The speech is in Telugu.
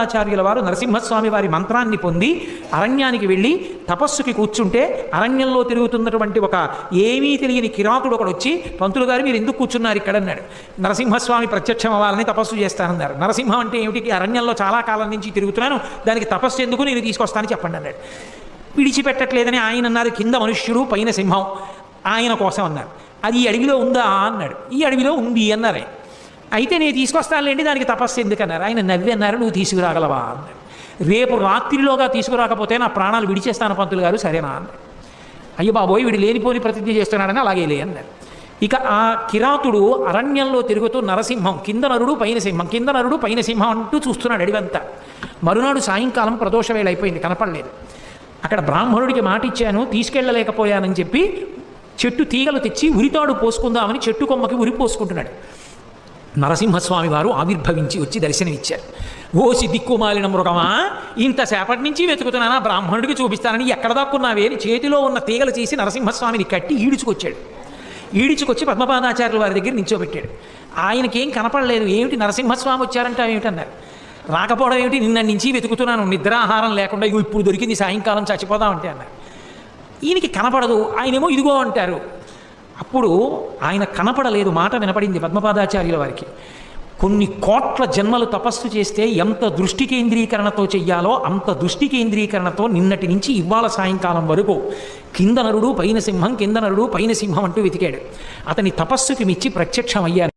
ఆచార్యుల వారు నరసింహస్వామి వారి మంత్రాన్ని పొంది అరణ్యానికి వెళ్ళి తపస్సుకి కూర్చుంటే అరణ్యంలో తిరుగుతున్నటువంటి ఒక ఏమీ తెలియని కిరాతుడు ఒకడు వచ్చి, పంతులు గారు మీరు ఎందుకు కూర్చున్నారు ఇక్కడ అన్నాడు. నరసింహస్వామి ప్రత్యక్షం అవ్వాలని తపస్సు చేస్తానన్నారు. నరసింహం అంటే ఏమిటి? అరణ్యంలో చాలా కాలం నుంచి తిరుగుతున్నాను, దానికి తపస్సు ఎందుకు, నేను తీసుకొస్తానని చెప్పండి అన్నాడు. విడిచిపెట్టట్లేదని ఆయన అన్నారు. కింద మనుష్యుడు పైన సింహం, ఆయన కోసం అన్నారు. అది ఈ అడవిలో ఉందా అన్నాడు. ఈ అడవిలో ఉంది అన్నారు. అయితే నేను తీసుకొస్తానులేండి, దానికి తపస్సు ఎందుకన్నారు. ఆయన నవ్వి అన్నారు, నువ్వు తీసుకురాగలవా అన్నాడు. రేపు రాత్రిలోగా తీసుకురాకపోతే నా ప్రాణాలు విడిచేస్తాను పంతులు గారు, సరేనా అన్నాడు. అయ్యో బాబోయ్, వీడు లేనిపోని ప్రతిజ్ఞ చేస్తున్నాడని అలాగే లే అన్నారు. ఇక ఆ కిరాతుడు అరణ్యంలో తిరుగుతూ నరసింహం కింద నరుడు పైన సింహం, కింద నరుడు పైన సింహం అంటూ చూస్తున్నాడు అడివంతా. మరునాడు సాయంకాలం ప్రదోష వేళ అయిపోయింది, కనపడలేదు. అక్కడ బ్రాహ్మణుడికి మాట ఇచ్చాను, తీసుకెళ్ళలేకపోయానని చెప్పి చెట్టు తీగలు తెచ్చి ఉరితాడు పోసుకుందామని చెట్టు కొమ్మకి ఉరి పోసుకుంటున్నాడు. నరసింహస్వామి వారు ఆవిర్భవించి వచ్చి దర్శనమిచ్చారు. ఓసి దిక్కుమాలిన మృగమా, ఇంతసేపటి నుంచి వెతుకుతున్నానా, బ్రాహ్మణుడికి చూపిస్తానని ఎక్కడ దాక్కున్నావే అని చేతిలో ఉన్న తీగలు చేసి నరసింహస్వామిని కట్టి ఈడ్చుకొచ్చాడు. ఈడ్చుకొచ్చి పద్మపాదాచార్యుల వారి దగ్గర నిల్చోబెట్టాడు. ఆయనకేం కనపడలేదు. ఏమిటి నరసింహస్వామి వచ్చారంటే ఏమిటన్నారు. రాకపోవడం ఏమిటి, నిన్న నుంచి వెతుకుతున్నాను, నిద్రాహారం లేకుండా, ఇప్పుడు దొరికింది, సాయంకాలం చచ్చిపోదామంటే అన్నారు. ఈయనకి కనపడదు, ఆయనేమో ఇదిగో అంటారు. అప్పుడు ఆయన కనపడలేదు, మాట వినపడింది పద్మపాదాచార్యుల వారికి. కొన్ని కోట్ల జన్మలు తపస్సు చేస్తే ఎంత దృష్టి కేంద్రీకరణతో చెయ్యాలో అంత దృష్టి కేంద్రీకరణతో నిన్నటి నుంచి ఇవాళ సాయంకాలం వరకు కింద నరుడు పైన సింహం, కింద నరుడు పైన సింహం అంటూ వెతికాడు. అతని తపస్సుకి మెచ్చి ప్రత్యక్షమయ్యారు.